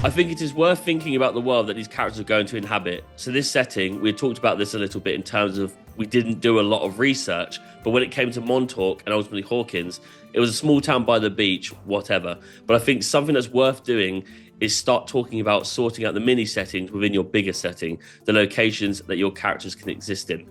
I think it is worth thinking about the world that these characters are going to inhabit. So this setting, we had talked about this a little bit in terms of we didn't do a lot of research, but when it came to Montauk and ultimately Hawkins, it was a small town by the beach, whatever. But I think something that's worth doing is start talking about sorting out the mini settings within your bigger setting, the locations that your characters can exist in.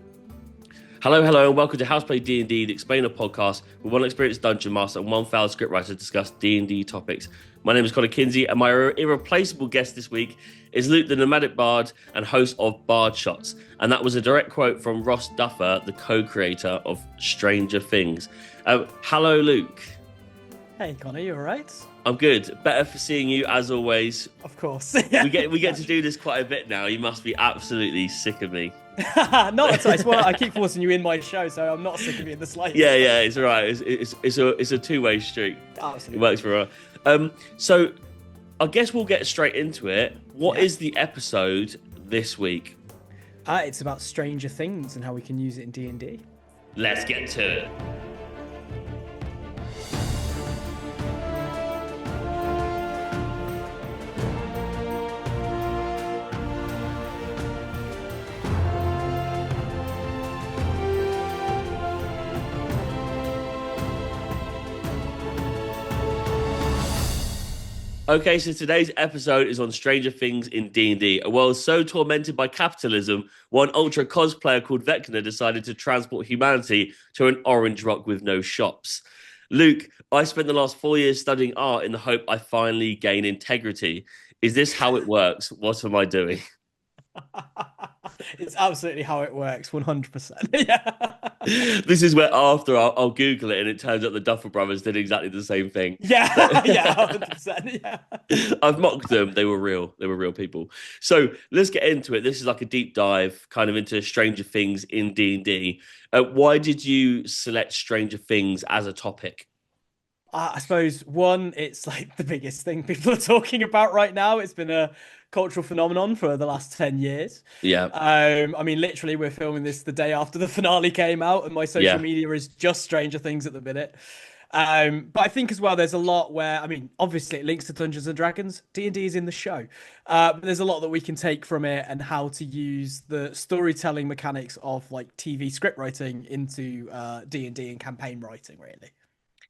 Hello, and welcome to Houseplay D&D, the Explainer podcast, with one experienced dungeon master and one failed scriptwriter to discuss D&D topics. My name is Kinsey, and my irreplaceable guest this week is Luke, the nomadic bard and host of Bard Shots. And that was a direct quote from Ross Duffer, the co-creator of Stranger Things. Hello, Luke. Hey, Connor, you all right? I'm good. Better for seeing you, as always. Of course. We get to do this quite a bit now. You must be absolutely sick of me. Not at all. It's I keep forcing you in my show, so I'm not sick of you in the slightest. Yeah, it's all right. It's a two-way street. Absolutely. It works for us. So I guess we'll get straight into it. What is the episode this week? It's about Stranger Things and how we can use it in D&D. Let's get to it. Okay, so today's episode is on Stranger Things in D&D. A world so tormented by capitalism, one ultra cosplayer called Vecna decided to transport humanity to an orange rock with no shops. Luke, I spent the last 4 years studying art in the hope I finally gain integrity. Is this how it works? What am I doing? It's absolutely how it works, 100%. Yeah. This is where after I'll Google it and it turns out the Duffer Brothers did exactly the same thing. Yeah, 100%. Yeah. I've mocked them. They were real. They were real people. So let's get into it. This is like a deep dive kind of into Stranger Things in D&D. Why did you select Stranger Things as a topic? I suppose, one, it's like the biggest thing people are talking about right now. It's been a cultural phenomenon for the last 10 years. Yeah. I mean, literally, we're filming this the day after the finale came out, and my social media is just Stranger Things at the minute. But I think as well, there's a lot where, I mean, obviously it links to Dungeons and Dragons. D&D is in the show. But there's a lot that we can take from it and how to use the storytelling mechanics of like TV script writing into D&D and campaign writing, really.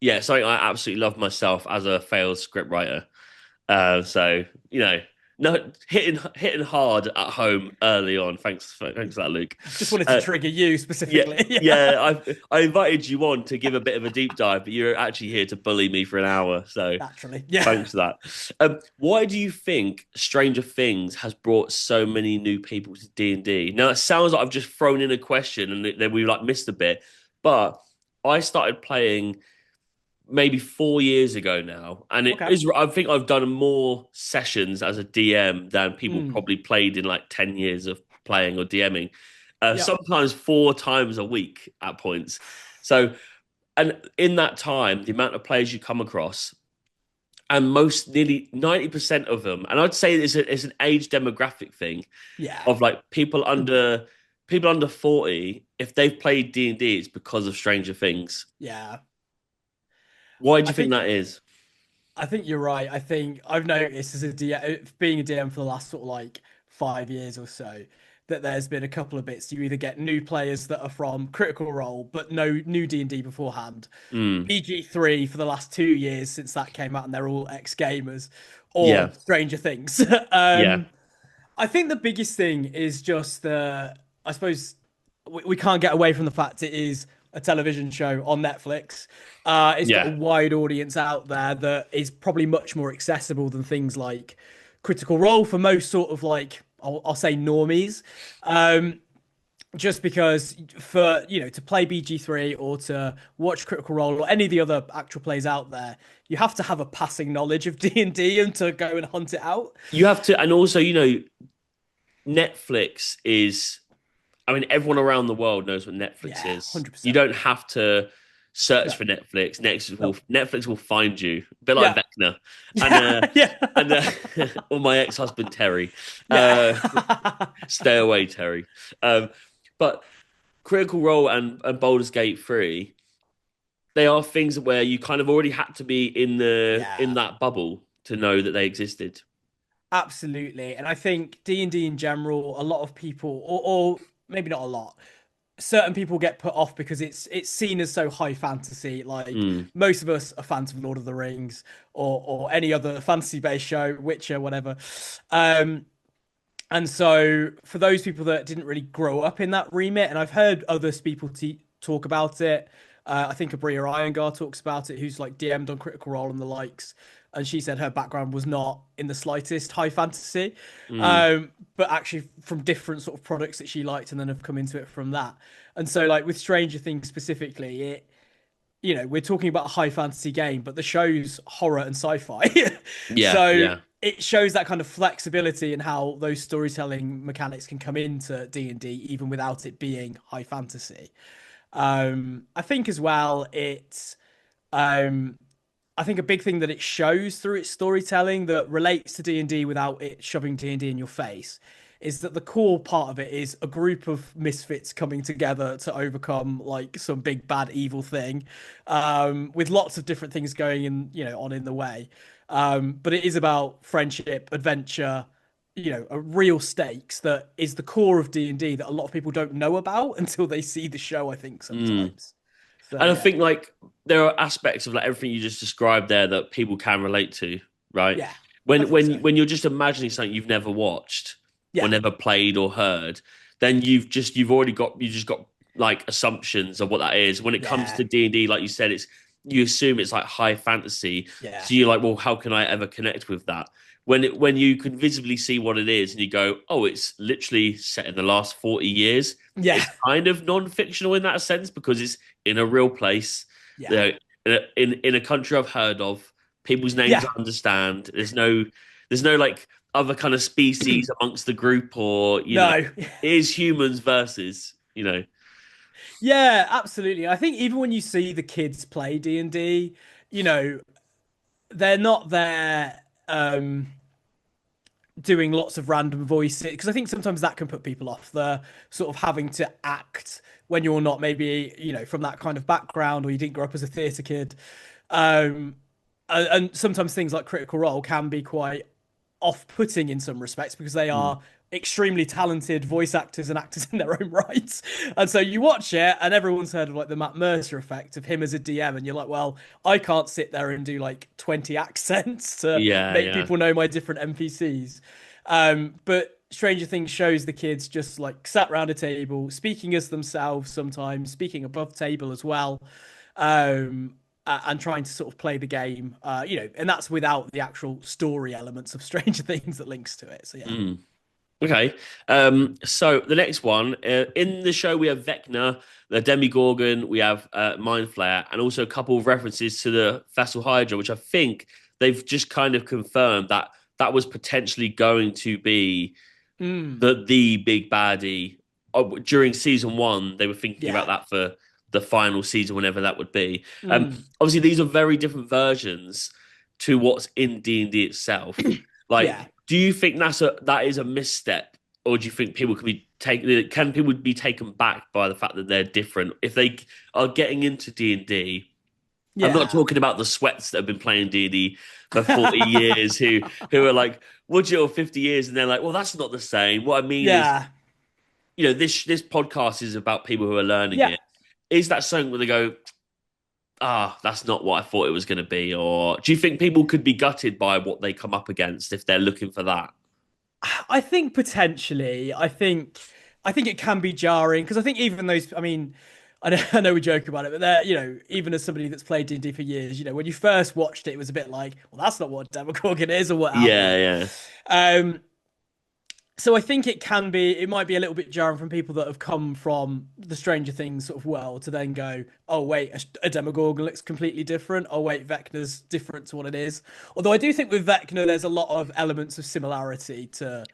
Yeah, something I absolutely love myself as a failed scriptwriter. So, you know, no hitting hard at home early on. Thanks for that, Luke. Just wanted to trigger you specifically. I invited you on to give a bit of a deep dive, but you're actually here to bully me for an hour. So naturally, thanks for that. Why do you think Stranger Things has brought so many new people to D&D? Now, it sounds like I've just thrown in a question and then we like missed a bit, but I started playing maybe 4 years ago now, and I think I've done more sessions as a DM than people probably played in like 10 years of playing or DMing. Sometimes 4 times a week at points. So, and in that time, the amount of players you come across, and nearly 90% of them, and I'd say it's an age demographic thing. Yeah. Of like people under 40, if they've played D&D, it's because of Stranger Things. Yeah. Why do you think that is? I think you're right. I think I've noticed as being a DM for the last sort of like 5 years or so, that there's been a couple of bits. You either get new players that are from Critical Role, but no new D&D beforehand. BG3 for the last 2 years since that came out, and they're all ex-gamers, or Stranger Things. I think the biggest thing is just I suppose we can't get away from the fact it is a television show on Netflix. It's got a wide audience out there that is probably much more accessible than things like Critical Role for most sort of like, I'll say normies. Just because for, to play BG3 or to watch Critical Role or any of the other actual plays out there, you have to have a passing knowledge of D&D and to go and hunt it out. You have to, and also, Netflix is, I mean, everyone around the world knows what Netflix is. 100%. You don't have to search for Netflix. Netflix will find you. A bit like Vecna. And or my ex-husband, Terry. Stay away, Terry. But Critical Role and Baldur's Gate 3, they are things where you kind of already had to be in that bubble to know that they existed. Absolutely. And I think D&D in general, a lot of people, or maybe not a lot, certain people get put off because it's seen as so high fantasy. Like Mm, most of us are fans of Lord of the Rings or any other fantasy-based show, Witcher, whatever. Um, and so for those people that didn't really grow up in that remit, and I've heard other people talk about it. I think Abria Iyengar talks about it, who's like DM'd on Critical Role and the likes. And she said her background was not in the slightest high fantasy, mm, but actually from different sort of products that she liked and then have come into it from that. And so, like with Stranger Things specifically, we're talking about a high fantasy game, but the show's horror and sci-fi. yeah, So yeah. it shows that kind of flexibility and how those storytelling mechanics can come into D&D even without it being high fantasy. I think as well, um, I think a big thing that it shows through its storytelling that relates to D&D without it shoving D&D in your face is that the core part of it is a group of misfits coming together to overcome like some big bad evil thing, with lots of different things going in, on in the way. But it is about friendship, adventure, a real stakes that is the core of D&D that a lot of people don't know about until they see the show, I think Mm. sometimes. So And I yeah. think like there are aspects of like everything you just described there that people can relate to, right? Yeah, I When think when so. when you're just imagining something you've never watched or Yeah. never played or heard, then you just got like assumptions of what that is. When it comes Yeah. to D&D, like you said, it's you assume it's like high fantasy. Yeah. So you're like, well, how can I ever connect with that? When you can visibly see what it is and you go, oh, it's literally set in the last 40 years, Yeah. it's kind of non-fictional in that sense because it's in a real place, you Yeah. know, in a country I've heard of, people's names Yeah. I understand. There's no like other kind of species amongst the group, or No. it is humans versus Yeah, absolutely. I think even when you see the kids play D&D, you know, they're not there doing lots of random voices because I think sometimes that can put people off the sort of having to act when you're not maybe, from that kind of background or you didn't grow up as a theatre kid. Um and sometimes things like Critical Role can be quite off-putting in some respects because they Mm. are extremely talented voice actors and actors in their own rights. And so you watch it and everyone's heard of like the Matt Mercer effect of him as a DM and you're like, well, I can't sit there and do like 20 accents to Yeah, make yeah. people know my different NPCs. But Stranger Things shows the kids just like sat around a table, speaking as themselves sometimes, speaking above table as well. And trying to sort of play the game, and that's without the actual story elements of Stranger Things that links to it. So yeah, Mm. Okay. So the next one in the show we have Vecna, the Demigorgon, we have Mind Flayer, and also a couple of references to the Fossil Hydra, which I think they've just kind of confirmed that that was potentially going to be mm, the big baddie. During season one. They were thinking about yeah, that for the final season, whenever that would be. mm, Obviously, these are very different versions to what's in D&D itself. yeah. Like, do you think that is a misstep, or do you think people can people be taken back by the fact that they're different if they are getting into D&D? I'm not Yeah. talking about the sweats that have been playing D&D for 40 years who are like, would you, or 50 years, and they're like, well, that's not the same. What I mean is, Yeah. this podcast is about people who are learning Yeah. it. Is that something where they go, that's not what I thought it was going to be? Or do you think people could be gutted by what they come up against if they're looking for that? I think potentially. I think it can be jarring because I think even those. I mean, I know we joke about it, but they're even as somebody that's played D&D for years, when you first watched it, it was a bit like, well, that's not what Demogorgon is or what have Yeah, you. yeah. Um, So I think it might be a little bit jarring from people that have come from the Stranger Things sort of world to then go, oh wait, a Demogorgon looks completely different. Oh wait, Vecna's different to what it is. Although I do think with Vecna, there's a lot of elements of similarity to.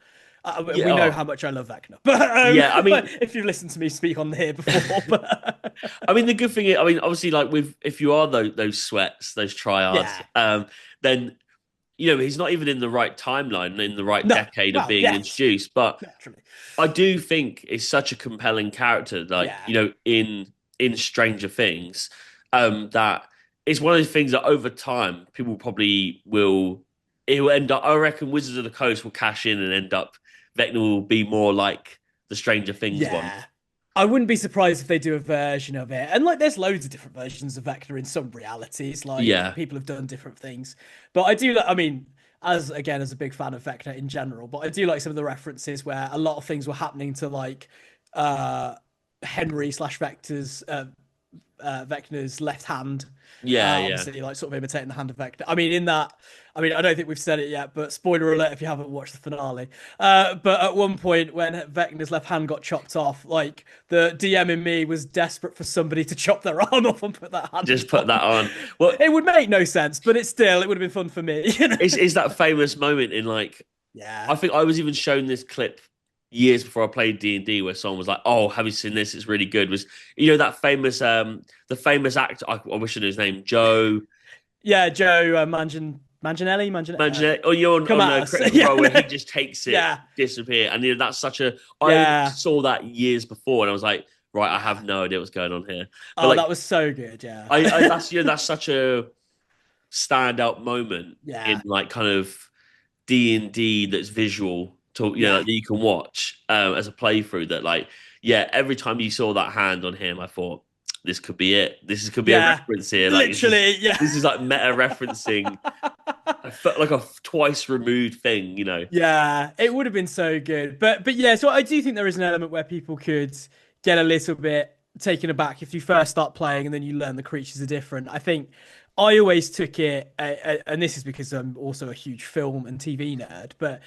Yeah. We know Oh, how much I love Vecna, but yeah. I mean, if you've listened to me speak on here before, but the good thing is, obviously, like with if you are those sweats, those triads, yeah, then he's not even in the right timeline, in the right no, decade of well, being yes, introduced. But naturally, I do think it's such a compelling character, like yeah, in Stranger Things, that it's one of those things that over time people probably will it will end up. I reckon Wizards of the Coast will cash in and end up. Vecna will be more like the Stranger Things one. Yeah. I wouldn't be surprised if they do a version of it. And like there's loads of different versions of Vecna in some realities. Like Yeah, people have done different things. But I do I mean, as again as a big fan of Vecna in general, but I do like some of the references where a lot of things were happening to like uh Henry slash Vecna's left hand. yeah, yeah. Obviously, like sort of imitating the hand of Vecna. I mean, in that, I mean, I don't think we've said it yet, but spoiler alert if you haven't watched the finale. But at one point, when Vecna's left hand got chopped off, like the DM in me was desperate for somebody to chop their arm off and put that hand Just put on. that on. Well, It would make no sense, but it would have been fun for me. You know? it's that famous moment in like Yeah. I think I was even shown this clip years before I played D&D where someone was like, "Oh, have you seen this? It's really good." Was that famous the famous actor? I wish I knew his name, Joe Yeah, Joe Manganiello, Imagine or you're come on at a us. critical Yeah, role where no. he just takes it, Yeah. disappear, and that's such a. I Yeah. saw that years before, and I was like, right, I have Yeah. no idea what's going on here. But Oh, like, that was so good. Yeah. that's such a standout moment in Yeah. like kind of D&D that's visual to Yeah. like, that you can watch as a playthrough. That like, yeah, every time you saw that hand on him, I thought this could be it. Could be a Yeah. reference here. Like Literally. Yeah. this is like meta referencing. I felt like a twice removed thing. Yeah, it would have been so good. But yeah, so I do think there is an element where people could get a little bit taken aback if you first start playing and then you learn the creatures are different. I think I always took it, and this is because I'm also a huge film and TV nerd, but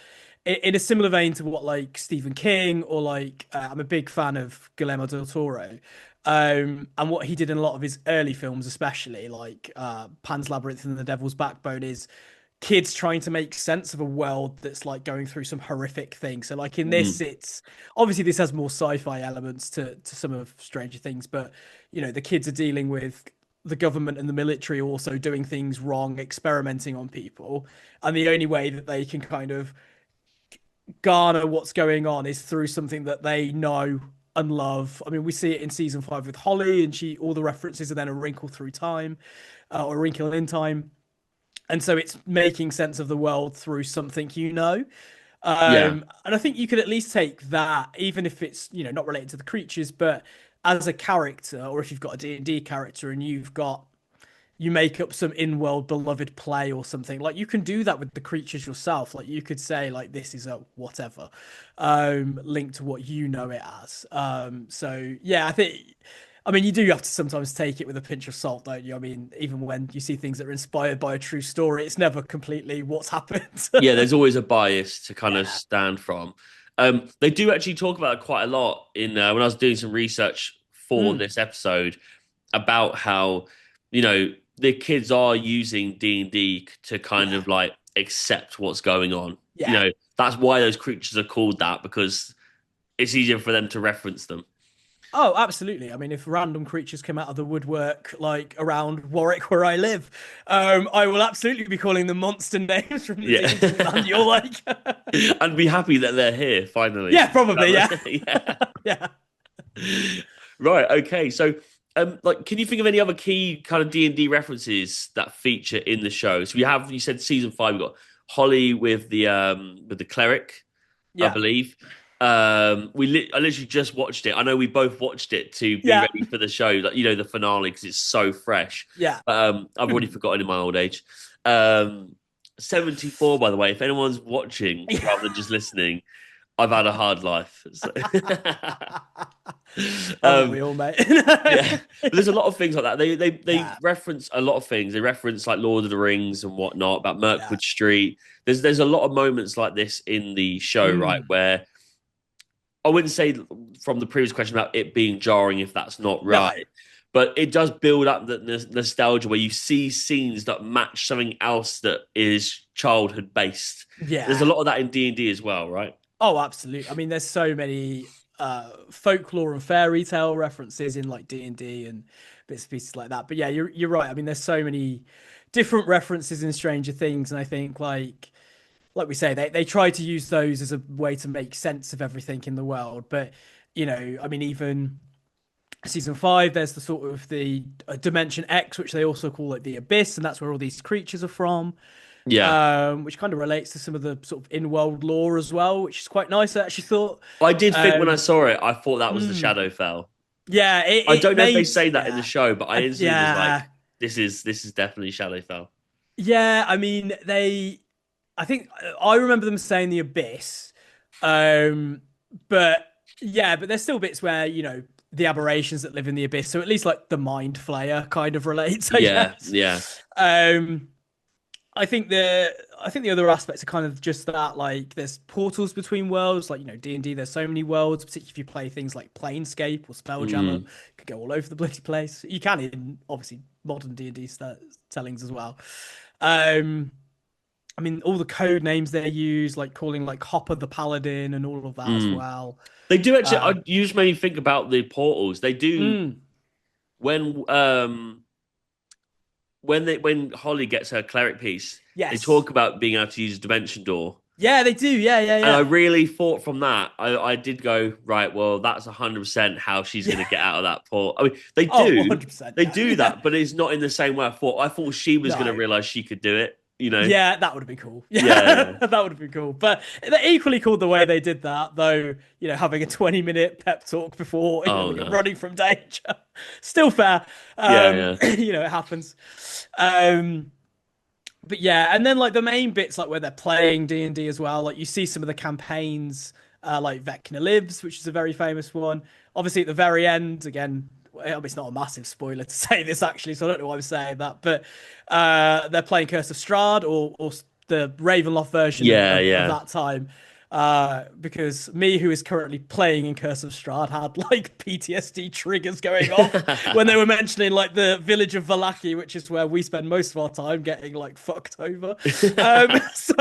in a similar vein to what like Stephen King or like I'm a big fan of Guillermo del Toro. And what he did in a lot of his early films, especially like Pan's Labyrinth and The Devil's Backbone, is kids trying to make sense of a world that's like going through some horrific thing. So like in this, Mm, it's obviously this has more sci-fi elements to some of Stranger Things, but the kids are dealing with the government and the military also doing things wrong, experimenting on people, and the only way that they can kind of garner what's going on is through something that they know and love. I mean, we see it in season 5 with Holly, and all the references are then a wrinkle through time, or a wrinkle in time, and so it's making sense of the world through something yeah, and I think you could at least take that, even if it's not related to the creatures, but as a character, or if you've got a D&D character and you make up some in-world beloved play or something, like you can do that with the creatures yourself. Like you could say like this is a whatever linked to what you know it as. So yeah, I mean, you do have to sometimes take it with a pinch of salt, don't you? I mean, even when you see things that are inspired by a true story, it's never completely what's happened. yeah. There's always a bias to kind of Yeah. stand from. They do actually talk about it quite a lot in when I was doing some research for Mm, this episode about how the kids are using D&D to kind yeah. of like accept what's going on. Yeah. That's why those creatures are called that, because it's easier for them to reference them. Oh, absolutely. I mean, if random creatures come out of the woodwork, like around Warwick where I live, I will absolutely be calling them monster names from the Yeah. D&D manual. Like, And be happy that they're here finally. yeah, probably, yeah. Yeah. Yeah. Right. Okay. So, like, can you think of any other key kind of D&D references that feature in the show? So you said season 5, we got Holly with the cleric, I Yeah. believe. I literally just watched it. I know we both watched it to be Yeah. ready for the show, like the finale, because it's so fresh. Yeah. But I've already forgotten in my old age. Um, 74, by the way. If anyone's watching rather than just listening, I've had a hard life. Haven't um, we all, mate? yeah, but there's a lot of things like that. They Yeah. reference a lot of things. They reference like Lord of the Rings and whatnot about Yeah. Mirkwood Street. There's a lot of moments like this in the show, right? Mm. Where I wouldn't say from the previous question about it being jarring if that's not No. right, but it does build up the nostalgia where you see scenes that match something else that is childhood based. There's a Yeah. lot of that in D&D as well, right? Oh, absolutely. I mean, there's so many folklore and fairy tale references in like D&D and bits and pieces like that. But yeah, you're right. I mean, there's so many different references in Stranger Things, and I think like we say, they try to use those as a way to make sense of everything in the world. But I mean, even season 5, there's the sort of the Dimension X, which they also call like the Abyss, and that's where all these creatures are from. Yeah. which kind of relates to some of the sort of in-world lore as well, which is quite nice. I actually thought. I did think when I Um, saw it, I thought that was the mm, Shadowfell. yeah, I it don't know if they made say that in the yeah, show, but I instantly was yeah, like, this is definitely Shadowfell. yeah. I mean, I think I remember them saying the abyss, um, but yeah, but there's still bits where the aberrations that live in the abyss. So at least like the mind flayer kind of relates, I Yeah, guess. yeah. Um, I think the other aspects are kind of just that like there's portals between worlds, like D&D. There's so many worlds, particularly if you play things like Planescape or Spelljammer. Mm, You could go all over the bloody place. You can in obviously modern D&D tellings as well. Um, I mean, all the code names they use, like calling like Hopper the Paladin and all of that as mm. well. They do actually. Uh, You just made me think about the portals. They do mm, when when Holly gets her cleric piece. They yes. talk about being able to use a dimension door. Yeah, they do. Yeah, yeah, And I yeah. really thought from that, I did go, right, well, that's 100% how she's going Yeah. to get out of that port. I mean, they Oh, do, 100%. they Yeah. do Yeah. that, but it's not in the same way I thought. I thought she was going to No. realize she could do it, you know? Yeah, that would have been cool. Yeah, Yeah, yeah. that would have been cool. But they're equally cool the way they did that, though, having a 20-minute pep talk before, Oh, no. running from danger. Still fair. Yeah, yeah. It happens. Um, but yeah, and then like the main bits, like where they're playing D&D as well, like you see some of the campaigns, like Vecna Lives, which is a very famous one. Obviously, at the very end, again, well, it's not a massive spoiler to say this actually, so I don't know why I'm saying that, but they're playing Curse of Strahd or the Ravenloft version Yeah, of yeah. that time. Because me, who is currently playing in Curse of Strahd, had like PTSD triggers going off when they were mentioning like the village of Vallaki, which is where we spend most of our time getting like fucked over. So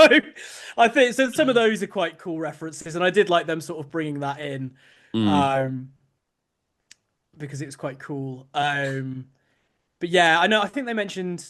I think so. Some of those are quite cool references, and I did like them sort of bringing that in. Mm. Um, because it was quite cool. But yeah, I know. I think they mentioned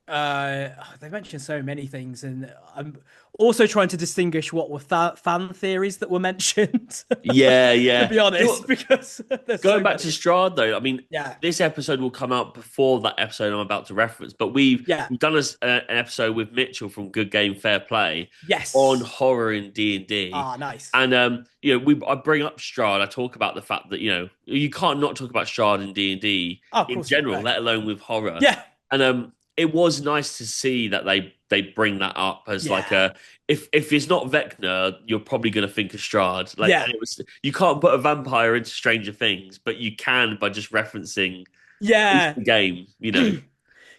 so many things, and I'm also trying to distinguish what were fan theories that were mentioned. Yeah, To yeah. be You know honest, what? because there's Going so back to many. Strahd, though, I mean, Yeah, this episode will come out before that episode I'm about to reference, but we've yeah, we've done an episode with Mitchell from Good Game Fair Play on yes. horror in D&D. Ah, nice. And I bring up Strahd. I talk about the fact that you can't not talk about Strahd in D&D Oh, of in course not. general, No. let alone with horror. Yeah, And it was nice to see that they bring that up as like yeah, a if it's not Vecna, you're probably going to think of Strahd. Like, yeah, and it was you can't put a vampire into Stranger Things, but you can by just referencing at least yeah, the game. You know.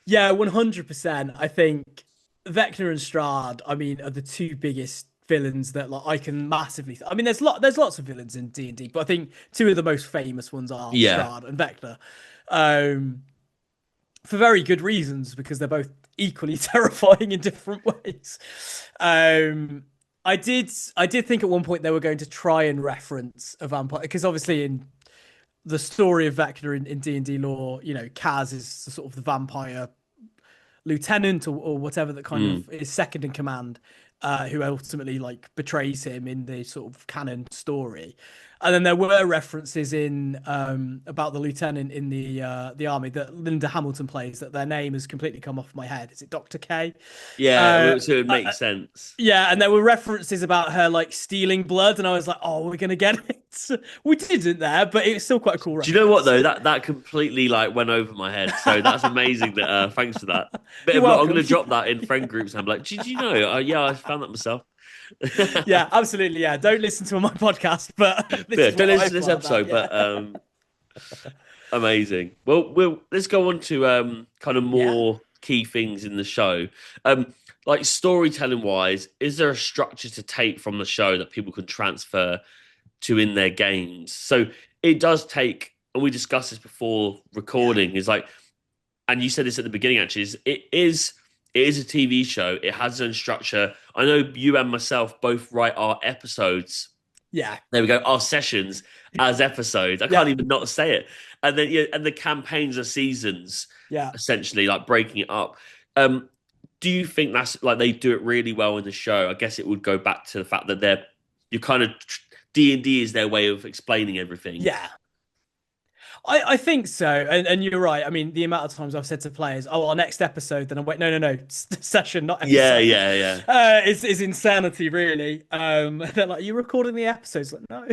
yeah. 100%. I think Vecna and Strahd, I mean, are the two biggest villains that like I can massively. I mean, there's lots of villains in D&D, but I think two of the most famous ones are Yeah. Strahd and Vecna. Um, for very good reasons because they're both equally terrifying in different ways. Um, I did think at one point they were going to try and reference a vampire because obviously in the story of Vecna in D&D lore, Kaz is sort of the vampire lieutenant or whatever that kind Mm. of is second in command, who ultimately like betrays him in the sort of canon story. And then there were references in about the lieutenant in the army that Linda Hamilton plays that their name has completely come off my head. Is it Dr. K? Yeah. Uh, So it makes sense. yeah, and there were references about her like stealing blood, and I was like, "Oh, we're gonna get it." We didn't there, but it's still quite a cool Do you know what reference. though? That completely like went over my head. So that's amazing. That thanks for that. You're I'm going welcome. to drop that in friend groups. And I'm like, did you know? Yeah, I found that myself. Yeah, absolutely. Yeah, don't listen to my podcast, but this Yeah, is don't what listen I to this found out. episode, Yeah, but amazing. Well, let's go on to kind of yeah. more key things in the show. Like storytelling wise, is there a structure to take from the show that people can transfer to in their games? So it does take, and we discussed this before Yeah, recording, is like, and you said this at the beginning actually, it is a TV show. It has its own structure. I know you and myself both write our episodes. yeah, There we go. Our sessions as episodes. I can't yeah, even not say it. And then and the campaigns are seasons, yeah. essentially, like breaking it up. Um, do you think that's like they do it really well in the show? I guess it would go back to the fact that you kind of D&D is their way of explaining everything. Yeah. I think so, and you're right. I mean, the amount of times I've said to players, "Oh, our next episode," then I'm wait, no, session, not Yeah, episode. yeah, yeah, Is insanity, really. They're like, "Are you recording the episodes?" Like, no.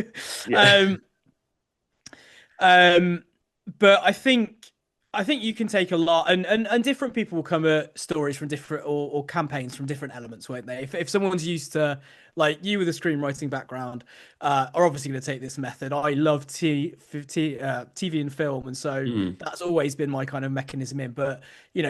yeah, Um, um, but I think you can take a lot, and different people will come at stories from different or campaigns from different elements, won't they? If someone's used to, like you with a screenwriting background, are obviously going to take this method. I love TV and film, and so mm, that's always been my kind of mechanism in. But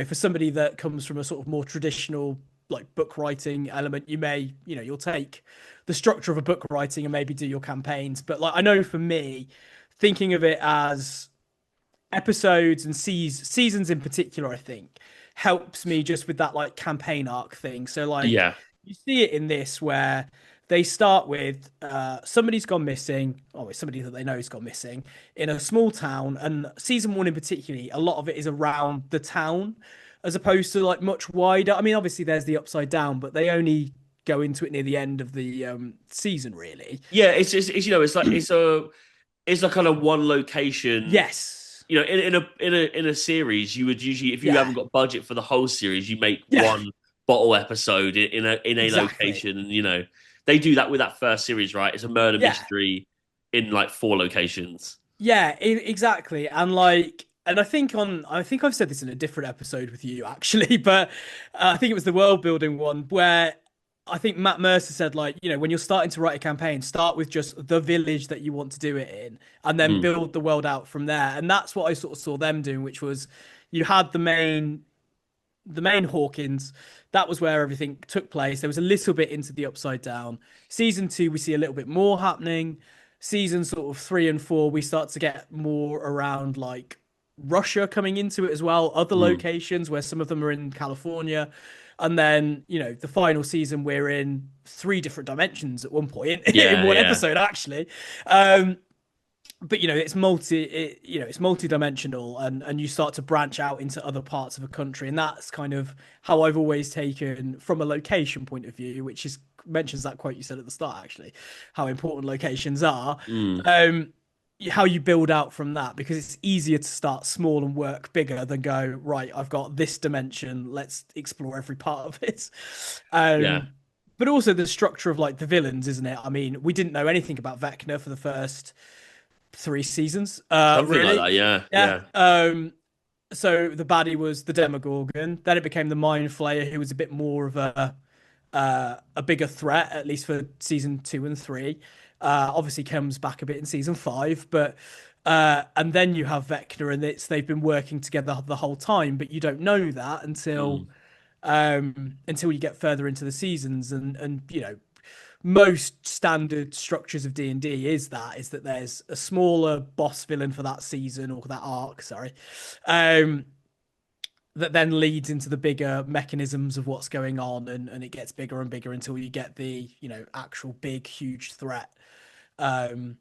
for somebody that comes from a sort of more traditional like book writing element, you'll take the structure of a book writing and maybe do your campaigns. But like I know for me, thinking of it as episodes and seasons in particular, I think helps me just with that like campaign arc thing. So like yeah, you see it in this where they start with somebody's gone missing, or it's somebody that they know has gone missing in a small town, and season one in particularly, a lot of it is around the town as opposed to like much wider. I mean, obviously there's the upside down, but they only go into it near the end of the season, really. yeah. It's just it's like it's like kind of one location. Yes. In a series, you would usually, if you Yeah. haven't got budget for the whole series, you make Yeah. one bottle episode in a Exactly. location, and they do that with that first series, right? It's a murder Yeah. mystery in like four locations. Yeah, exactly. And like, and I think I've said this in a different episode with you actually, but I think it was the world building one where I think Matt Mercer said like, when you're starting to write a campaign, start with just the village that you want to do it in, and then Mm, build the world out from there. And that's what I sort of saw them doing, which was you had the main Hawkins. That was where everything took place. There was a little bit into the Upside Down. Season two, we see a little bit more happening. Season sort of three and four, we start to get more around like Russia coming into it as well, other mm. locations where some of them are in California. And then, the final season, we're in three different dimensions at one point in Yeah, one yeah, episode, actually. But it's multi-dimensional, and you start to branch out into other parts of a country, and that's kind of how I've always taken from a location point of view, which is mentions that quote you said at the start, actually, how important locations are. mm, um how you build out from that, because it's easier to start small and work bigger than go, right, I've got this dimension, let's explore every part of it. yeah. But also the structure of like the villains, isn't it? I mean, we didn't know anything about Vecna for the first three seasons. Something like Really? that. Yeah, Yeah. yeah. So the baddie was the Demogorgon. Then it became the Mind Flayer, who was a bit more of a bigger threat, at least for season two and three. Obviously comes back a bit in season five, but and then you have Vecna, and they've been working together the whole time, but you don't know that Mm, until you get further into the seasons, and most standard structures of D&D is that there's a smaller boss villain for that season or that arc, sorry, um, that then leads into the bigger mechanisms of what's going on, and it gets bigger and bigger until you get the actual big huge threat. Um,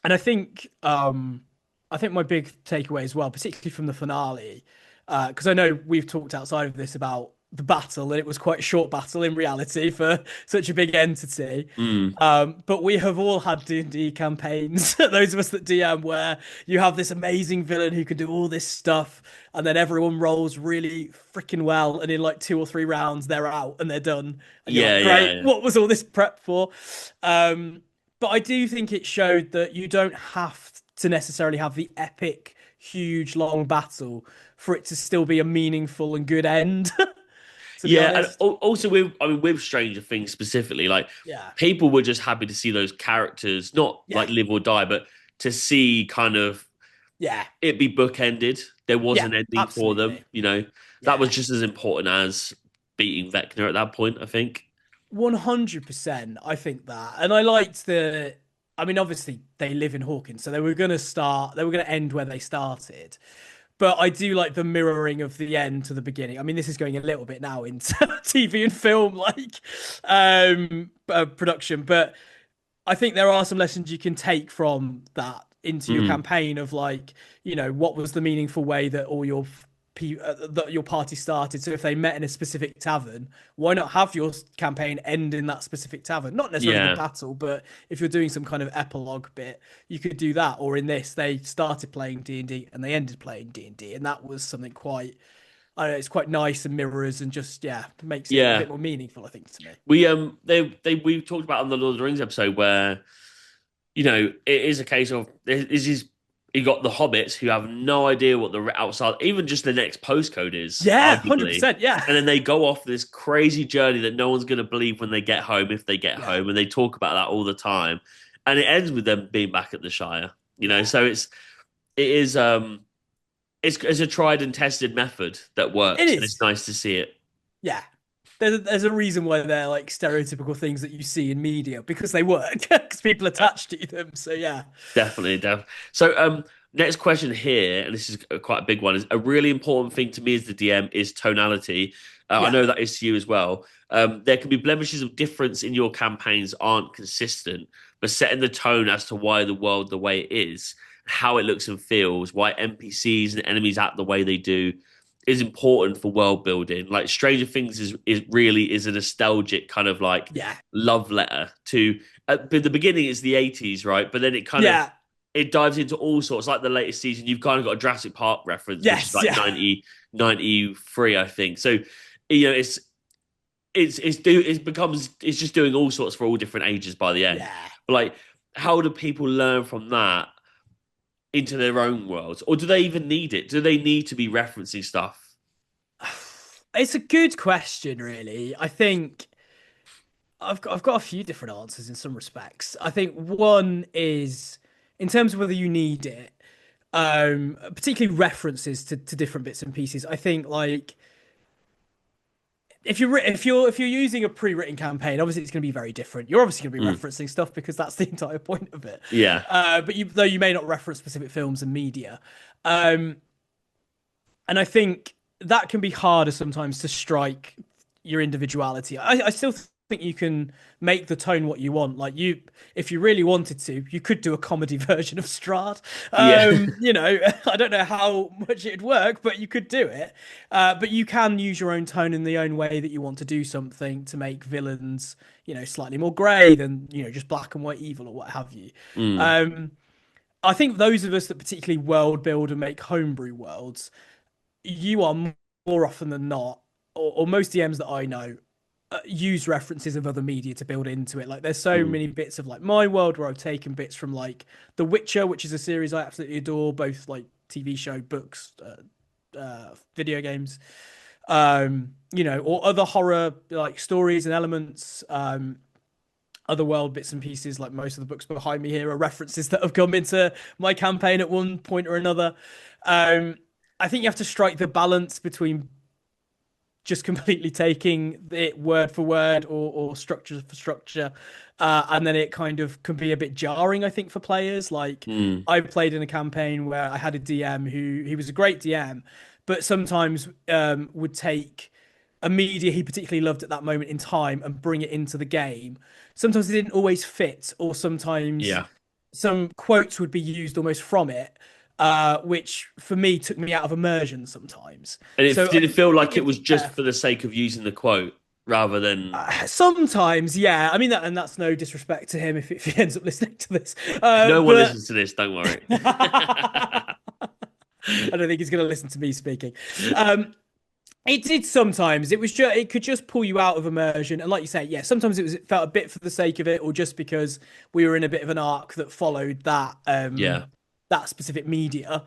and I think my big takeaway as well, particularly from the finale, because I know we've talked outside of this about the battle, and it was quite a short battle in reality for such a big entity. mm. But we have all had D&D campaigns, those of us that DM, where you have this amazing villain who can do all this stuff, and then everyone rolls really freaking well, and in like two or three rounds, they're out and they're done. And you're Yeah, like, yeah, great, yeah. what was all this prep for? But I do think it showed that you don't have to necessarily have the epic, huge, long battle for it to still be a meaningful and good end, to be Yeah, and honest. also with Stranger Things specifically, like Yeah. people were just happy to see those characters not Yeah. like live or die, but to see kind of Yeah. it be bookended. There was Yeah. an ending for them, Absolutely. that was Yeah. just as important as beating Vecna at that point, I think. 100%. I think that. And I liked I mean, obviously they live in Hawkins, so they were going to end where they started. But I do like the mirroring of the end to the beginning. I mean, this is going a little bit now into TV and film, like production, but I think there are some lessons you can take from that into your Mm, campaign of like, what was the meaningful way that all your that your party started. So if they met in a specific tavern, why not have your campaign end in that specific tavern? Not necessarily the Yeah, battle, but if you're doing some kind of epilogue bit, you could do that. Or in this, they started playing D&D and they ended playing D&D, and that was something quite, I don't know, it's quite nice and mirrors and just yeah makes it a yeah. bit more meaningful, I think, to me. We talked about on the Lord of the Rings episode where it is a case of this is you got the hobbits who have no idea what the outside, even just the next postcode is, Yeah, arguably. 100%. Yeah, And then they go off this crazy journey that no one's going to believe when they get home, if they get yeah, home, and they talk about that all the time. And it ends with them being back at the Shire. yeah. So it is it's a tried and tested method that It works, and it's is. nice to see it. Yeah. There's a reason why they're like stereotypical things that you see in media because they work because people attach to them. So yeah, Definitely, definitely. So, next question here, and this is quite a big one, is a really important thing to me as the DM is tonality. I yeah, know that is to you as well. There can be blemishes of difference in your campaigns aren't consistent, but setting the tone as to why the world the way it is, how it looks and feels, why NPCs and enemies act the way they do, is important for world building. Like Stranger Things is really is a nostalgic kind of like yeah, love letter to. But the beginning is the 80s, right? But then it kind of yeah, it dives into all sorts. Like the latest season, you've kind of got a Jurassic Park reference, which is yes, like yeah, 93, I think. So, it's just doing all sorts for all different ages by the end. yeah. But like, how do people learn from that into their own worlds, or do they even need it? Do they need to be referencing stuff? It's a good question, really. I think I've got a few different answers in some respects. I think one is in terms of whether you need it, particularly references to different bits and pieces. I think like if you're using a pre-written campaign, obviously it's going to be very different. You're obviously going to be Mm, referencing stuff because that's the entire point of it. yeah, But though you may not reference specific films and media, um, and I think that can be harder sometimes to strike your individuality. I still think you can make the tone what you want. Like if you really wanted to, you could do a comedy version of Strahd. yeah, I don't know how much it'd work, but you could do it. But you can use your own tone in the own way that you want to do something to make villains, slightly more grey than, just black and white evil or what have you. mm, Um, I think those of us that particularly world build and make homebrew worlds, you are more often than not, or most DMs that I know, use references of other media to build into it. Like there's so mm, many bits of like my world where I've taken bits from like The Witcher, which is a series I absolutely adore, both like TV show, books, video games, or other horror like stories and elements. Other world bits and pieces, like most of the books behind me here, are references that have come into my campaign at one point or another. Um, I think you have to strike the balance between just completely taking it word for word or structure for structure. And then it kind of can be a bit jarring, I think, for players. Like mm, I played in a campaign where I had a DM who he was a great DM, but sometimes would take a media he particularly loved at that moment in time and bring it into the game. Sometimes it didn't always fit, or sometimes yeah. some quotes would be used almost from it, which for me took me out of immersion sometimes. And it So did it feel I think like you it have to was be just careful. for the sake of using the quote rather than Sometimes, yeah. I mean that, and that's no disrespect to him if he ends up listening to this. no one But listens to this, don't worry. I don't think he's going to listen to me speaking. Um, it did sometimes. It could just pull you out of immersion, and like you say, yeah. Sometimes it felt a bit for the sake of it, or just because we were in a bit of an arc that followed Yeah. that specific media,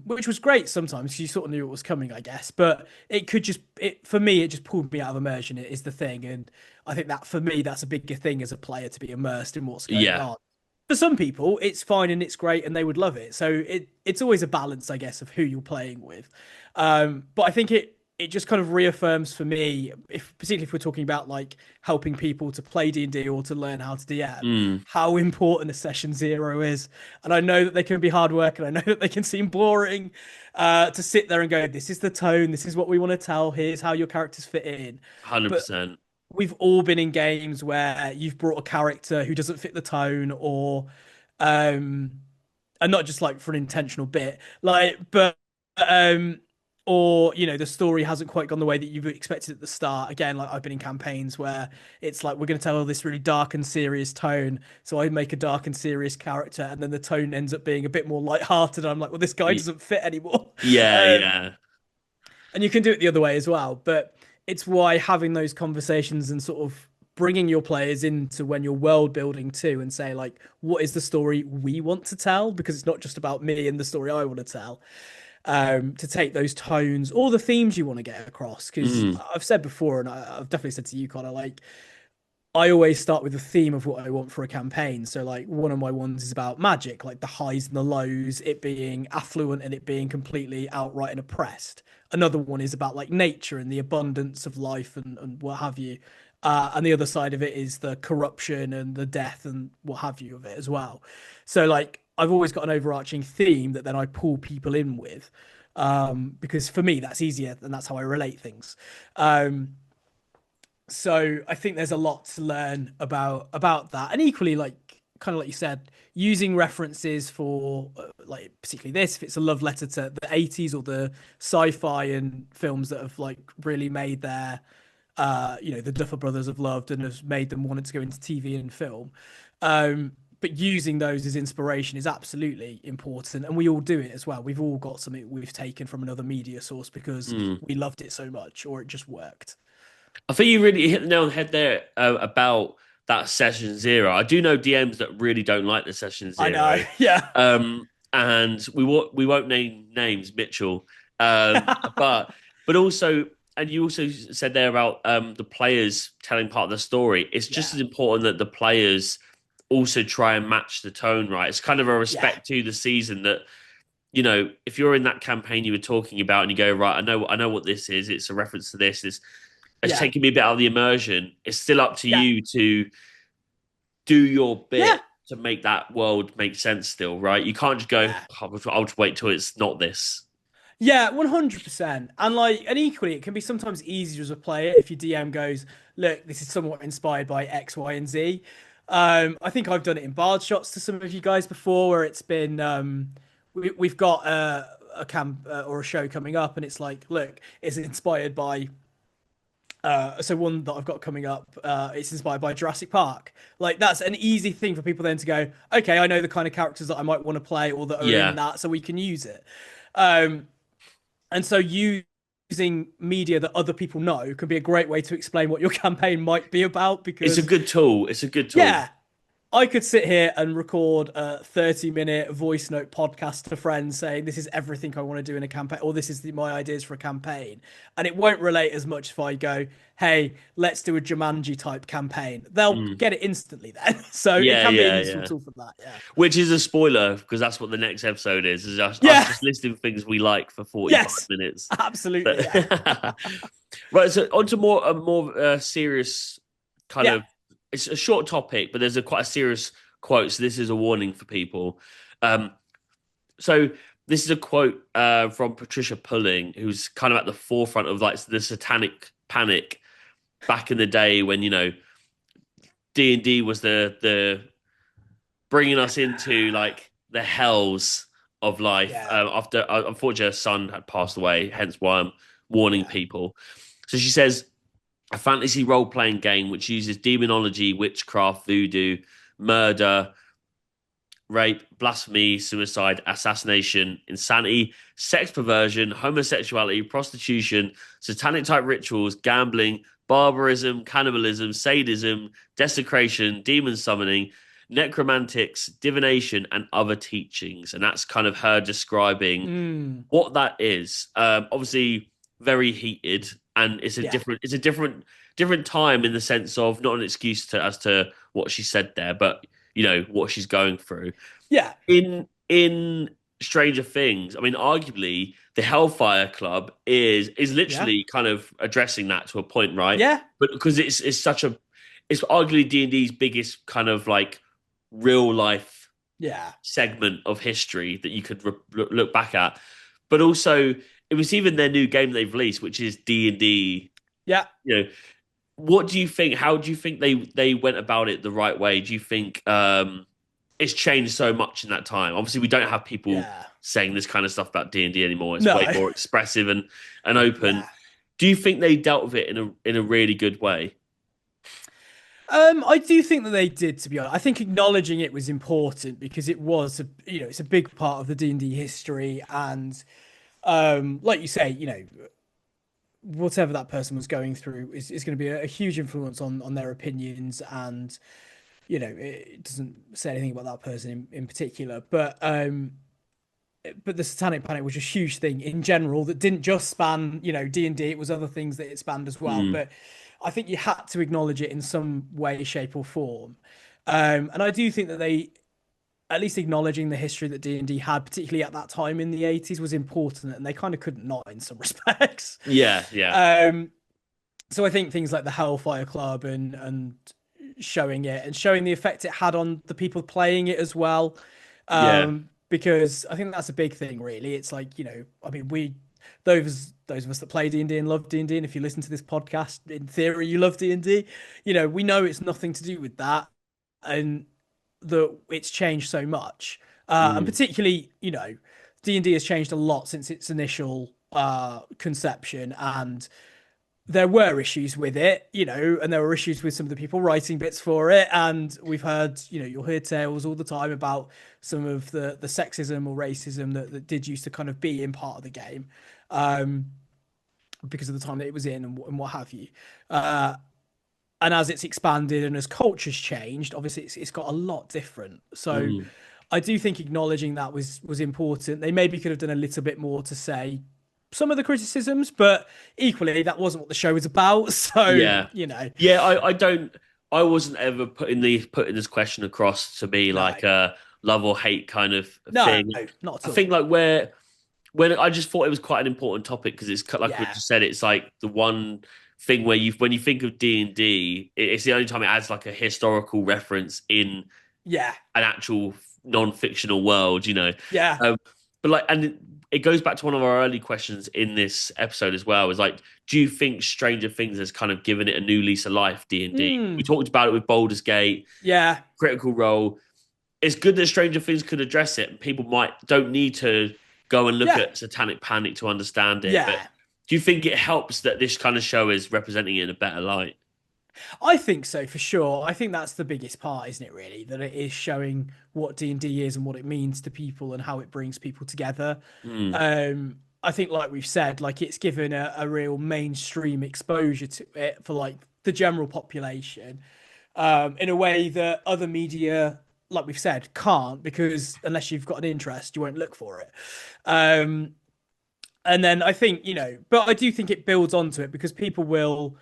which was great sometimes 'cause you sort of knew it was coming, I guess. But it could just it for me, it just pulled me out of immersion. It is the thing, and I think that for me, that's a bigger thing as a player to be immersed in what's going Yeah. on. For some people, it's fine and it's great and they would love it. So it's always a balance, I guess, of who you're playing with. But I think it just kind of reaffirms for me, if particularly if we're talking about like helping people to play D&D or to learn how to DM, Mm, how important a session zero is. And I know that they can be hard work and I know that they can seem boring to sit there and go, this is the tone, this is what we want to tell, here's how your characters fit in. But 100%. we've all been in games where you've brought a character who doesn't fit the tone or um and not just like for an intentional bit, like but um or the story hasn't quite gone the way that you've expected at the start. Again, like I've been in campaigns where it's like we're going to tell this really dark and serious tone, so I make a dark and serious character, and then the tone ends up being a bit more light-hearted. I'm like, well, this guy Y- doesn't fit anymore. Yeah, um, yeah. and you can do it the other way as well, but it's why having those conversations and sort of bringing your players into when you're world building too, and say like, what is the story we want to tell, because it's not just about me and the story I want to tell. To take those tones or the themes you want to get across. Because Mm, I've said before, and I've definitely said to you, Connor, like I always start with the theme of what I want for a campaign. So, like, one of my ones is about magic, like the highs and the lows, it being affluent and it being completely outright and oppressed. Another one is about like nature and the abundance of life and what have you. And the other side of it is the corruption and the death and what have you of it as well. So, like, I've always got an overarching theme that then I pull people in with, because for me that's easier and that's how I relate things. So I think there's a lot to learn about that, and equally, like kind of like you said, using references for like particularly this, if it's a love letter to the 80s or the sci-fi and films that have like really made their the Duffer Brothers have loved and has made them wanted to go into TV and film. But using those as inspiration is absolutely important, and we all do it as well. We've all got something we've taken from another media source because mm. we loved it so much or it just worked. I think you really hit the nail on the head there about that session zero. I do know DMs that really don't like the session I know. zero, Yeah. and we won't name names, Mitchell, but also, and you also said there about the players telling part of the story. It's just Yeah. as important that the players also try and match the tone, right? It's kind of a Yeah. respect to the season that if you're in that campaign you were talking about and you go, right, I know what this is. It's a reference to this. It's Yeah. taking me a bit out of the immersion. It's still up to Yeah. you to do your Yeah. bit to make that world make sense still, right? You can't just go, Yeah. I'll just wait till it's not this. Yeah, 100%. And like, and equally, it can be sometimes easier as a player if your DM goes, look, this is somewhat inspired by X, Y, and Z. I think I've done it in bard shots to some of you guys before, where it's been, we've got a camp or a show coming up, and it's like, look, it's inspired by so one that I've got coming up, it's inspired by Jurassic Park. Like that's an easy thing for people then to go, okay, I know the kind of characters that I might want to play or that are in Yeah. that, so we can use it. Um, and so using media that other people know can be a great way to explain what your campaign might be about. It's a Because good tool. It's a good tool. yeah, I could sit here and record a 30-minute voice note podcast to friends saying this is everything I want to do in a campaign, or this is my ideas for a campaign. And it won't relate as much if I go, hey, let's do a Jumanji type campaign. They'll Mm. get it instantly then. So it Yeah, can be a yeah, useful yeah. tool for that. Yeah. Which is a spoiler because that's what the next episode is us Yeah. just listing things we like for 45 Yes. minutes. Absolutely. Yeah. But right, so on to more serious kind Yeah. of. It's a short topic, but there's a quite a serious quote. So this is a warning for people. Um, so this is a quote from Patricia Pulling, who's kind of at the forefront of like the satanic panic back in the day when D&D was the bringing us into like the hells of life. Yeah. After unfortunately her son had passed away, hence why I'm warning Yeah. people. So she says a fantasy role playing game which uses demonology, witchcraft, voodoo, murder, rape, blasphemy, suicide, assassination, insanity, sex perversion, homosexuality, prostitution, satanic type rituals, gambling, barbarism, cannibalism, sadism, desecration, demon summoning, necromantics, divination, and other teachings. And that's kind of her describing Mm. what that is. Obviously, very heated, and Yeah. it's a different time in the sense of not an excuse as to what she said there, but what she's going through Yeah. in Stranger Things. I mean, arguably, the Hellfire Club is Yeah. literally kind of addressing that to a point, right? Yeah. But because it's arguably D&D's biggest kind of like real life Yeah. segment of history that you could look back at. But also, it was even their new game they've released, which is D&D. Yeah. What do you think? How do you think they went about it the right way? Do you think it's changed so much in that time. Obviously, we don't have people Yeah. saying this kind of stuff about D&D anymore. It's way No. more expressive and open. Yeah. Do you think they dealt with it in a really good way? I do think that they did, to be honest. I think acknowledging it was important because it was it's a big part of the D&D history, and like you say, whatever that person was going through is going to be a huge influence on their opinions, and it doesn't say anything about that person in particular, but the Satanic Panic was a huge thing in general that didn't just span, D&D. It was other things that it spanned as well. Mm, But I think you had to acknowledge it in some way, shape, or form. And I do think that they, at least acknowledging the history that D&D had, particularly at that time in the 80s, was important, and they kind of couldn't not in some respects. yeah, yeah, Um, so I think things like the Hellfire Club and showing it and showing the effect it had on the people playing it as well. yeah, Because I think that's a big thing, really. It's like, I mean, those of us that play D&D and love D&D, and if you listen to this podcast, in theory, you love D&D, we know it's nothing to do with that, and that it's changed so much. And mm, particularly, D&D has changed a lot since its initial conception, and there were issues with it, and there were issues with some of the people writing bits for it. And we've heard, you'll hear tales all the time about some of the sexism or racism that did used to kind of be in part of the game, um, because of the time that it was in and what have you. Uh, and as it's expanded and as culture's changed, obviously it's got a lot different. So mm, I do think acknowledging that was important. They maybe could have done a little bit more to say some of the criticisms, but equally that wasn't what the show was about. So, yeah, yeah. I don't. I wasn't ever putting this question across to be no, like a love or hate kind of no, thing. not I at all. think like where when I just thought it was quite an important topic because it's like we Yeah, just said, it's like the one thing where you when you think of D&D, it's the only time it adds like a historical reference in yeah, an actual non-fictional world, yeah. Um, but like, and it goes back to one of our early questions in this episode as well. Is like, do you think Stranger Things has kind of given it a new lease of life? D&D. We Mm, talked about it with Baldur's Gate, yeah, Critical Role. It's good that Stranger Things could address it. People might don't need to go and look yeah, at Satanic Panic to understand it. But yeah. do you think it helps that this kind of show is representing it in a better light? I think so for sure. I think that's the biggest part, isn't it? Really, that it is showing what D&D is and what it means to people and how it brings people together. Mm, I think, like we've said, like it's given a real mainstream exposure to it for like the general population, in a way that other media, like we've said, can't, because unless you've got an interest, you won't look for it. Um, and then I think, but I do think it builds onto it because people will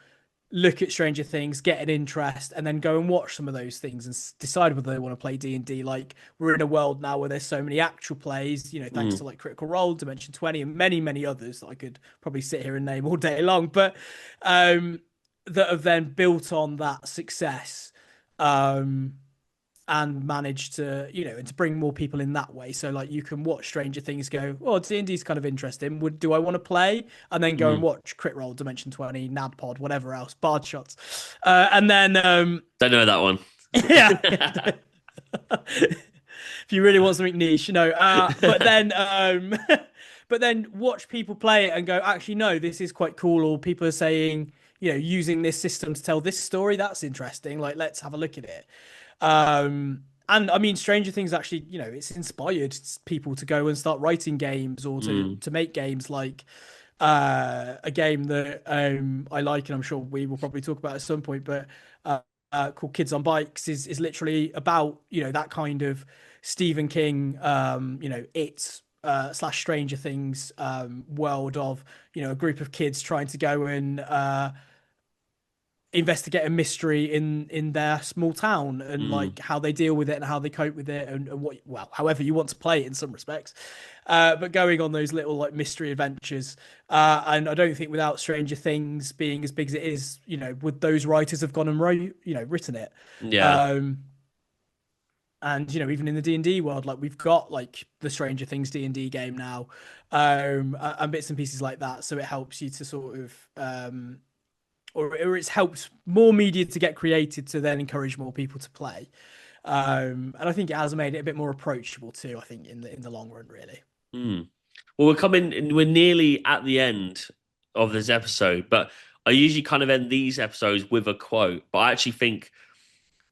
look at Stranger Things, get an interest, and then go and watch some of those things and decide whether they want to play D&D. Like we're in a world now where there's so many actual plays, thanks mm, to like Critical Role, Dimension 20, and many, many others that I could probably sit here and name all day long, but that have then built on that success. Um, and manage to and to bring more people in that way, so like you can watch Stranger Things, go, oh, D&D's kind of interesting, do I want to play, and then go and mm. watch Crit Roll, Dimension 20, NADPod, whatever else, Bard Shots, and then Don't know that one. yeah, if you really want something niche, but then but then watch people play it and go, actually no, this is quite cool, or people are saying, using this system to tell this story, that's interesting, like let's have a look at it. And I mean, Stranger Things actually, it's inspired people to go and start writing games, or to Mm, make games like a game that I like, and I'm sure we will probably talk about at some point, but called Kids on Bikes is literally about, that kind of Stephen King, it's slash Stranger Things world of, a group of kids trying to go and investigate a mystery in their small town, and mm. like how they deal with it and how they cope with it, and what, well, however you want to play it in some respects, but going on those little like mystery adventures, and I don't think without Stranger Things being as big as it is, would those writers have gone and written it. Yeah. um and even in the D&D world, like we've got like the Stranger Things D&D game now, and bits and pieces like that, so it helps you to sort of or it's helped more media to get created to then encourage more people to play. And I think it has made it a bit more approachable too. I think in the long run, really. Mm. Well, we're nearly at the end of this episode, but I usually kind of end these episodes with a quote. But I actually think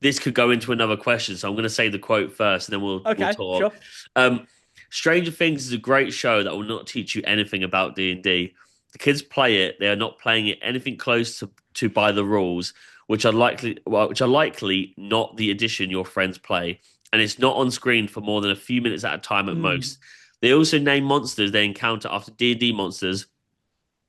this could go into another question, so I'm going to say the quote first, and then we'll Okay, talk. sure. Um, Stranger Things is a great show that will not teach you anything about D&D. The kids play it; they are not playing it anything close to by the rules, which are likely not the edition your friends play, and it's not on screen for more than a few minutes at a time at Mm, most. They also name monsters they encounter after D&D monsters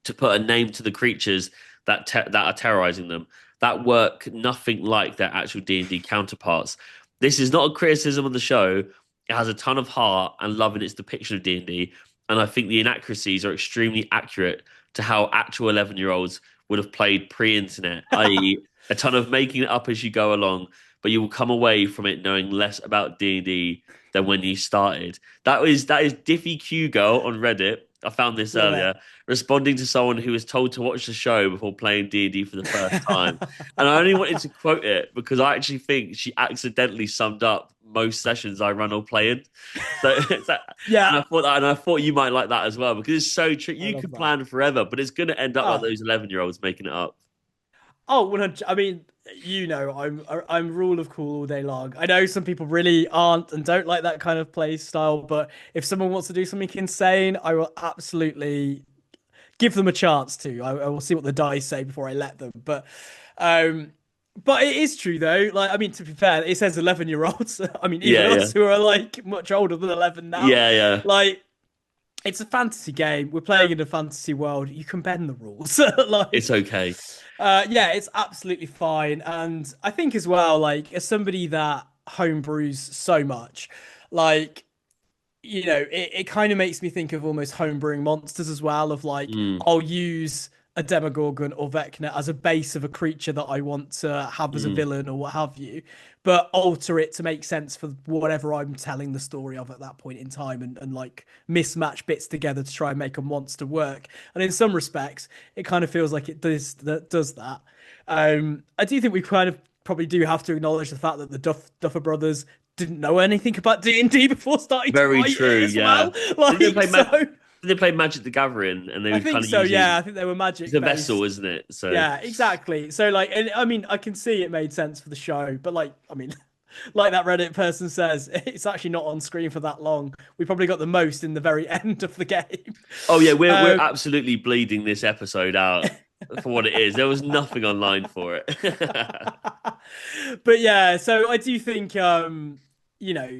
to put a name to the creatures that are terrorizing them that work nothing like their actual D&D counterparts. This is not a criticism of the show. It has a ton of heart and love in its depiction of D&D, and I think the inaccuracies are extremely accurate to how actual 11-year-olds would have played pre-internet, i.e., a ton of making it up as you go along, but you will come away from it knowing less about D&D than when you started. That is Diffie Q Girl on Reddit. I found this love earlier, responding to someone who was told to watch the show before playing D&D for the first time. And I only wanted to quote it because I actually think she accidentally summed up most sessions I run or play in. So, yeah, and I thought you might like that as well because it's so true. I You love could that. plan forever, but it's going to end up like Oh, those 11-year-olds making it up. oh, 100. I mean, I'm rule of cool all day long. I know some people really aren't and don't like that kind of play style, but if someone wants to do something insane, I will absolutely give them a chance to. I will see what the dice say before I let them. Um, but it is true though. Like, I mean, to be fair, it says 11-year-olds. I mean, even Yeah, yeah, us who are like much older than 11 now, yeah, yeah. like, it's a fantasy game. We're playing in a fantasy world. You can bend the rules. It's Like, okay. yeah, it's absolutely fine. And I think as well, like, as somebody that homebrews so much, like, it kind of makes me think of almost homebrewing monsters as well, of like, Mm, I'll use a Demogorgon or Vecna as a base of a creature that I want to have as a mm, villain or what have you, but alter it to make sense for whatever I'm telling the story of at that point in time, and like mismatch bits together to try and make a monster work. And in some respects, it kind of feels like it does that. I do think we kind of probably do have to acknowledge the fact that the Duffer Brothers didn't know anything about D&D before starting to very write it true. as Yeah. well. Did they Like, play so Did they play Magic the Gathering and they I were think kind of so, using yeah. I think they were it's magic a vessel, based. isn't it? So Yeah, exactly. So like, and I mean, I can see it made sense for the show, but like, I mean, like that Reddit person says, it's actually not on screen for that long. We probably got the most in the very end of the game. oh yeah, we're Um, absolutely bleeding this episode out for what it is. There was nothing online for it. but yeah, so I do think, you know,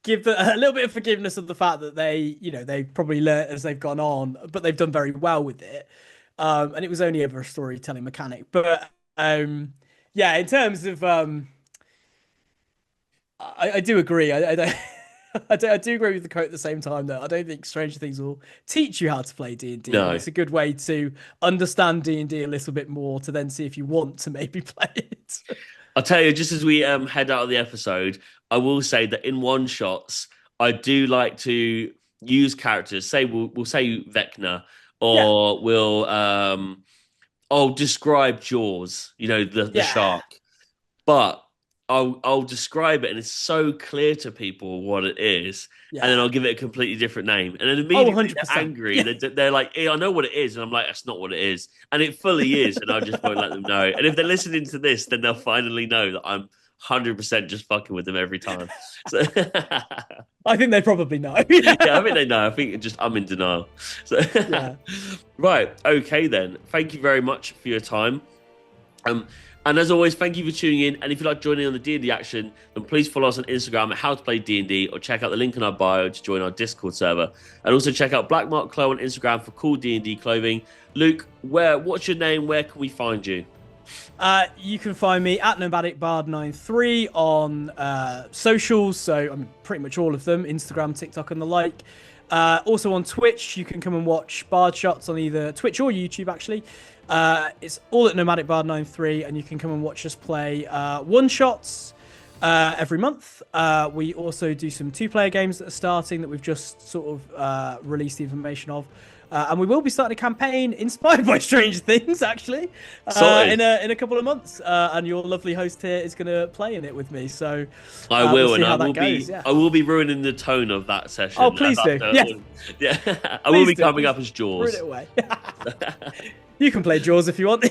a little bit of forgiveness of the fact that they've probably learnt as they've gone on, but they've done very well with it. And it was only ever a storytelling mechanic. But yeah, in terms of I do agree. I don't. I do agree with the quote at the same time, though. I don't think Stranger Things will teach you how to play D&D, but No. it's a good way to understand D&D a little bit more to then see if you want to maybe play it. I'll tell you, just as we head out of the episode, I will say that in one shots, I do like to use characters. Say we'll say Vecna, Yeah, or I'll describe Jaws, the yeah, shark. But I'll describe it, and it's so clear to people what it is, and then yeah. I'll give it a completely different name, and then Oh, immediately they're 100%. angry. Yeah. They're like, "I know what it is," and I'm like, "That's not what it is," and it fully is, and I just won't let them know. And if they're listening to this, then they'll finally know that I'm 100% just fucking with them every time. So I think they probably know. yeah, I think they know. I think just I'm in denial. So Yeah. right, okay then. Thank you very much for your time. Um, and as always, thank you for tuning in. And if you like joining on the D&D action, then please follow us on Instagram at How to Play D&D, or check out the link in our bio to join our Discord server. And also check out Black Mark Clo on Instagram for cool D&D clothing. Luke, what's your name? Where can we find you? You can find me at NomadicBard93 on socials, so I'm pretty much all of them, Instagram, TikTok, and the like. Also on Twitch, you can come and watch Bard Shots on either Twitch or YouTube, actually. It's all at NomadicBard93, and you can come and watch us play one-shots every month. We also do some two-player games that are starting that we've just sort of released the information of. And we will be starting a campaign inspired by Stranger Things, actually, Sorted. in a couple of months. And your lovely host here is going to play in it with me. So I will, we'll see and how that goes. I will be ruining the tone of that session. Oh, please do. Yes. Yeah, I will be do. coming up as Ruin Jaws. it away. You can play Jaws if you want.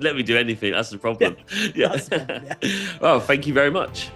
Let me do anything. That's the problem. Yeah. That's the problem, yeah. Well, thank you very much.